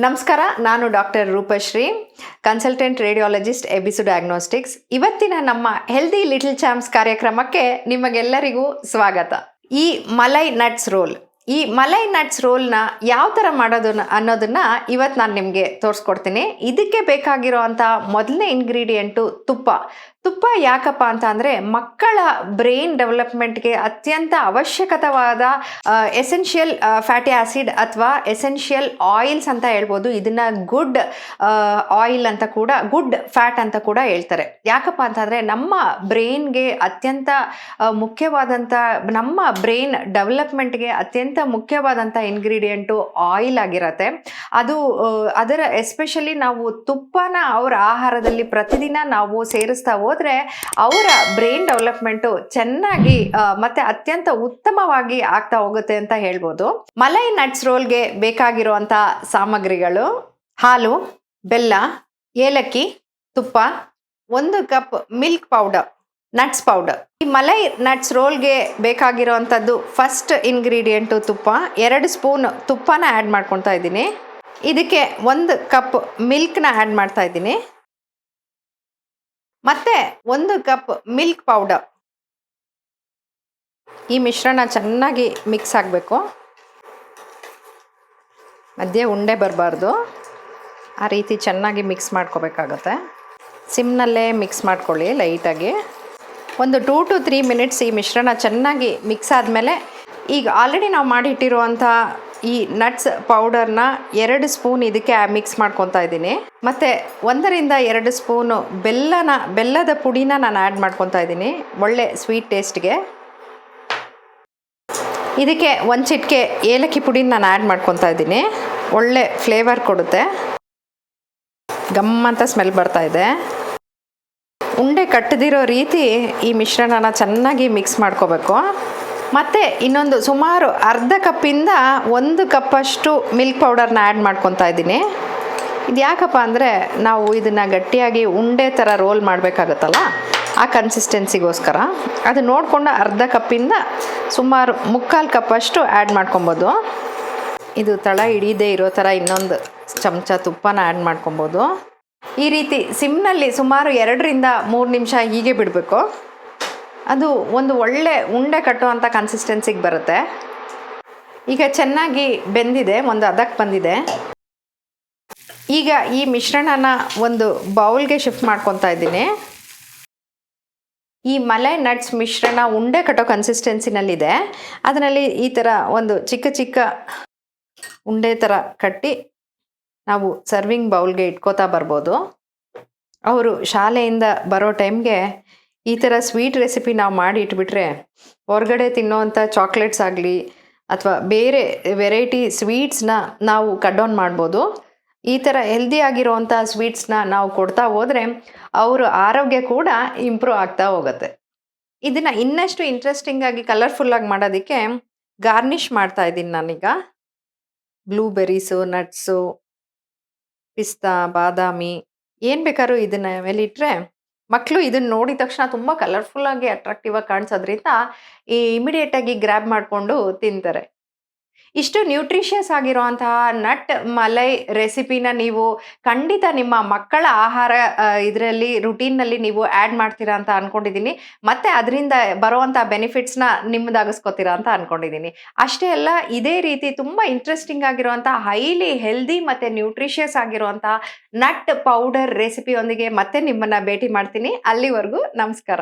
ನಮಸ್ಕಾರ, ನಾನು doctor Rupashree, consultant radiologist ಎಬಿಸು ಡಯಾಗ್ನೋಸ್ಟಿಕ್ಸ್. ಇವತ್ತಿನ ನಮ್ಮ ಹೆಲ್ದಿ ಲಿಟಲ್ ಚಾಂಪ್ಸ್ ಕಾರ್ಯಕ್ರಮಕ್ಕೆ ನಿಮಗೆಲ್ಲರಿಗೂ ಸ್ವಾಗತ. ಈ ಮಲೈ ನಟ್ಸ್ ರೋಲ್ನ ಯಾವ ಥರ ಮಾಡೋದು ಅನ್ನೋದನ್ನ ಇವತ್ತು ನಾನು ನಿಮಗೆ ತೋರಿಸ್ಕೊಡ್ತೀನಿ. ಇದಕ್ಕೆ ಬೇಕಾಗಿರೋವಂಥ ಮೊದಲನೇ ಇಂಗ್ರೀಡಿಯೆಂಟು ತುಪ್ಪ ಯಾಕಪ್ಪ ಅಂತ ಅಂದರೆ ಮಕ್ಕಳ ಬ್ರೈನ್ ಡೆವಲಪ್ಮೆಂಟ್ಗೆ ಅತ್ಯಂತ ಅವಶ್ಯಕವಾದ ಎಸೆನ್ಷಿಯಲ್ ಫ್ಯಾಟಿ ಆ್ಯಸಿಡ್ ಅಥವಾ ಎಸೆನ್ಷಿಯಲ್ ಆಯಿಲ್ಸ್ ಅಂತ ಹೇಳ್ಬೋದು. ಇದನ್ನು ಗುಡ್ ಆಯಿಲ್ ಅಂತ ಕೂಡ, ಗುಡ್ ಫ್ಯಾಟ್ ಅಂತ ಕೂಡ ಹೇಳ್ತಾರೆ. ಯಾಕಪ್ಪ ಅಂತಂದರೆ ನಮ್ಮ ಬ್ರೈನ್ಗೆ ಅತ್ಯಂತ ಮುಖ್ಯವಾದಂಥ, ನಮ್ಮ ಬ್ರೈನ್ ಡೆವಲಪ್ಮೆಂಟ್ಗೆ ಅತ್ಯಂತ ಮುಖ್ಯವಾದಂಥ ಇಂಗ್ರೀಡಿಯೆಂಟು ಆಯಿಲ್ ಆಗಿರತ್ತೆ. ಅದರ ಎಸ್ಪೆಷಲಿ ನಾವು ತುಪ್ಪನ ಅವರ ಆಹಾರದಲ್ಲಿ ಪ್ರತಿದಿನ ನಾವು ಸೇರಿಸ್ತಾ ಹೋದ್ರೆ ಅವರ ಬ್ರೈನ್ ಡೆವಲಪ್ಮೆಂಟು ಚೆನ್ನಾಗಿ ಮತ್ತೆ ಅತ್ಯಂತ ಉತ್ತಮವಾಗಿ ಆಗ್ತಾ ಹೋಗುತ್ತೆ ಅಂತ ಹೇಳ್ಬೋದು. ಮಲೈ ನಟ್ಸ್ ರೋಲ್ಗೆ ಬೇಕಾಗಿರುವಂಥ ಸಾಮಗ್ರಿಗಳು: ಹಾಲು, ಬೆಲ್ಲ, ಏಲಕ್ಕಿ, ತುಪ್ಪ, 1 cup milk powder, nuts powder. ಈ ಮಲೈ ನಟ್ಸ್ ರೋಲ್ಗೆ ಬೇಕಾಗಿರೋವಂಥದ್ದು ಫಸ್ಟ್ ಇಂಗ್ರೀಡಿಯೆಂಟು ತುಪ್ಪ. 2 ಸ್ಪೂನ್ ತುಪ್ಪನ ಆ್ಯಡ್ ಮಾಡ್ಕೊತಾ ಇದ್ದೀನಿ. ಇದಕ್ಕೆ 1 ಕಪ್ ಮಿಲ್ಕ್ನ ಆ್ಯಡ್ ಮಾಡ್ತಾ ಇದ್ದೀನಿ. ಮತ್ತೆ 1 ಕಪ್ ಮಿಲ್ಕ್ ಪೌಡರ್. ಈ ಮಿಶ್ರಣ ಚೆನ್ನಾಗಿ ಮಿಕ್ಸ್ ಆಗಬೇಕು. ಮಧ್ಯೆ ಉಂಡೆ ಬರಬಾರ್ದು, ಆ ರೀತಿ ಚೆನ್ನಾಗಿ ಮಿಕ್ಸ್ ಮಾಡ್ಕೋಬೇಕಾಗತ್ತೆ. ಸಿಮ್ನಲ್ಲೇ ಮಿಕ್ಸ್ ಮಾಡ್ಕೊಳ್ಳಿ ಲೈಟಾಗಿ. ಒಂದು 2 to 3 ಮಿನಿಟ್ಸ್ ಈ ಮಿಶ್ರಣ ಚೆನ್ನಾಗಿ ಮಿಕ್ಸ್ ಆದಮೇಲೆ, ಈಗ ಆಲ್ರೆಡಿ ನಾವು ಮಾಡಿಟ್ಟಿರುವಂಥ ಈ ನಟ್ಸ್ ಪೌಡರ್ನ 2 ಸ್ಪೂನ್ ಇದಕ್ಕೆ ಮಿಕ್ಸ್ ಮಾಡ್ಕೊತಾ ಇದ್ದೀನಿ. ಮತ್ತು 1 ರಿಂದ 2 ಸ್ಪೂನು ಬೆಲ್ಲದ ಪುಡಿನ ನಾನು ಆ್ಯಡ್ ಮಾಡ್ಕೊತಾ ಇದ್ದೀನಿ, ಒಳ್ಳೆ ಸ್ವೀಟ್ ಟೇಸ್ಟ್ಗೆ. ಇದಕ್ಕೆ 1 ಚಿಟಿಕೆ ಏಲಕ್ಕಿ ಪುಡಿನ ನಾನು ಆ್ಯಡ್ ಮಾಡ್ಕೊತಾ ಇದ್ದೀನಿ, ಒಳ್ಳೆ ಫ್ಲೇವರ್ ಕೊಡುತ್ತೆ. ಗಮ್ಮಂತ ಸ್ಮೆಲ್ ಬರ್ತಾ ಇದೆ. ಉಂಡೆ ಕಟ್ಟದಿರೋ ರೀತಿ ಈ ಮಿಶ್ರಣನ ಚೆನ್ನಾಗಿ ಮಿಕ್ಸ್ ಮಾಡ್ಕೋಬೇಕು. ಮತ್ತು ಇನ್ನೊಂದು ಸುಮಾರು ಅರ್ಧ ಕಪ್ಪಿಂದ 1 ಕಪ್ಪಷ್ಟು ಮಿಲ್ಕ್ ಪೌಡರ್ನ ಆ್ಯಡ್ ಮಾಡ್ಕೊತಾ ಇದ್ದೀನಿ. ಇದು ಯಾಕಪ್ಪ ಅಂದರೆ ನಾವು ಇದನ್ನು ಗಟ್ಟಿಯಾಗಿ ಉಂಡೆ ಥರ ರೋಲ್ ಮಾಡಬೇಕಾಗತ್ತಲ್ಲ, ಆ ಕನ್ಸಿಸ್ಟೆನ್ಸಿಗೋಸ್ಕರ. ಅದು ನೋಡಿಕೊಂಡು ಅರ್ಧ ಕಪ್ಪಿಂದ ಸುಮಾರು 3/4 ಕಪ್ಪಷ್ಟು ಆ್ಯಡ್ ಮಾಡ್ಕೊಬೋದು. ಇದು ತಳ ಹಿಡಿದೇ ಇರೋ ಥರ ಇನ್ನೊಂದು ಚಮಚ ತುಪ್ಪನ ಆ್ಯಡ್ ಮಾಡ್ಕೊಬೋದು. ಈ ರೀತಿ ಸಿಮ್ನಲ್ಲಿ ಸುಮಾರು 2 ರಿಂದ 3 ನಿಮಿಷ ಹೀಗೆ ಬಿಡಬೇಕು. ಅದು ಒಂದು ಒಳ್ಳೆ ಉಂಡೆ ಕಟ್ಟುವಂಥ ಕನ್ಸಿಸ್ಟೆನ್ಸಿಗೆ ಬರುತ್ತೆ. ಈಗ ಚೆನ್ನಾಗಿ ಬೆಂದಿದೆ, ಒಂದು ಹದಕ್ಕೆ ಬಂದಿದೆ. ಈಗ ಈ ಮಿಶ್ರಣನ ಒಂದು ಬೌಲ್ಗೆ ಶಿಫ್ಟ್ ಮಾಡ್ಕೊತಾ ಇದ್ದೀನಿ. ಈ ಮಲೈ ನಟ್ಸ್ ಮಿಶ್ರಣ ಉಂಡೆ ಕಟ್ಟೋ ಕನ್ಸಿಸ್ಟೆನ್ಸಿನಲ್ಲಿದೆ. ಅದರಲ್ಲಿ ಈ ಥರ ಒಂದು ಚಿಕ್ಕ ಚಿಕ್ಕ ಉಂಡೆ ಥರ ಕಟ್ಟಿ ನಾವು ಸರ್ವಿಂಗ್ ಬೌಲ್ಗೆ ಇಟ್ಕೋತಾ ಬರ್ಬೋದು. ಅವರು ಶಾಲೆಯಿಂದ ಬರೋ ಟೈಮ್ಗೆ ಈ ಥರ ಸ್ವೀಟ್ ರೆಸಿಪಿ ನಾವು ಮಾಡಿ ಇಟ್ಬಿಟ್ರೆ ಹೊರಗಡೆ ತಿನ್ನೋವಂಥ ಚಾಕ್ಲೇಟ್ಸ್ ಆಗಲಿ ಅಥವಾ ಬೇರೆ ವೆರೈಟಿ ಸ್ವೀಟ್ಸ್ನ ನಾವು ಕಟ್ ಡೌನ್ ಮಾಡ್ಬೋದು. ಈ ಥರ ಹೆಲ್ದಿ ಆಗಿರೋವಂಥ ಸ್ವೀಟ್ಸ್ನ ನಾವು ಕೊಡ್ತಾ ಹೋದರೆ ಅವರ ಆರೋಗ್ಯ ಕೂಡ ಇಂಪ್ರೂವ್ ಆಗ್ತಾ ಹೋಗುತ್ತೆ. ಇದನ್ನು ಇನ್ನಷ್ಟು ಇಂಟ್ರೆಸ್ಟಿಂಗಾಗಿ ಕಲರ್ಫುಲ್ಲಾಗಿ ಮಾಡೋದಕ್ಕೆ ಗಾರ್ನಿಷ್ ಮಾಡ್ತಾ ಇದ್ದೀನಿ ನಾನೀಗ. ಬ್ಲೂಬೆರೀಸು, ನಟ್ಸು, ಪಿಸ್ತಾ, ಬಾದಾಮಿ ಏನು ಬೇಕಾದ್ರೂ ಇದನ್ನ ಮೇಲೆ ಇಟ್ಟರೆ ಮಕ್ಕಳು ಇದನ್ನು ನೋಡಿದ ತಕ್ಷಣ ತುಂಬ ಕಲರ್ಫುಲ್ಲಾಗಿ ಅಟ್ರಾಕ್ಟಿವ್ ಆಗಿ ಕಾಣಿಸೋದ್ರಿಂದ ಇಮಿಡಿಯೇಟಾಗಿ ಗ್ರ್ಯಾಬ್ ಮಾಡಿಕೊಂಡು ತಿಂತಾರೆ. ಇಷ್ಟು ನ್ಯೂಟ್ರಿಷಿಯಸ್ ಆಗಿರುವಂತಹ ನಟ್ ಮಲೈ ರೆಸಿಪಿನ ನೀವು ಖಂಡಿತ ನಿಮ್ಮ ಮಕ್ಕಳ ಆಹಾರ ಇದರಲ್ಲಿ ರುಟೀನ್ನಲ್ಲಿ ನೀವು ಆ್ಯಡ್ ಮಾಡ್ತೀರಾ ಅಂತ ಅಂದ್ಕೊಂಡಿದ್ದೀನಿ. ಮತ್ತು ಅದರಿಂದ ಬರುವಂಥ ಬೆನಿಫಿಟ್ಸ್ನ ನಿಮ್ಮದಾಗಿಸ್ಕೋತೀರಾ ಅಂತ ಅಂದ್ಕೊಂಡಿದ್ದೀನಿ. ಅಷ್ಟೇ ಅಲ್ಲ, ಇದೇ ರೀತಿ ತುಂಬ ಇಂಟ್ರೆಸ್ಟಿಂಗ್ ಆಗಿರುವಂಥ ಹೈಲಿ ಹೆಲ್ದಿ ಮತ್ತು ನ್ಯೂಟ್ರಿಷಿಯಸ್ ಆಗಿರುವಂಥ ನಟ್ ಪೌಡರ್ ರೆಸಿಪಿಯೊಂದಿಗೆ ಮತ್ತೆ ನಿಮ್ಮನ್ನು ಭೇಟಿ ಮಾಡ್ತೀನಿ. ಅಲ್ಲಿವರೆಗೂ ನಮಸ್ಕಾರ.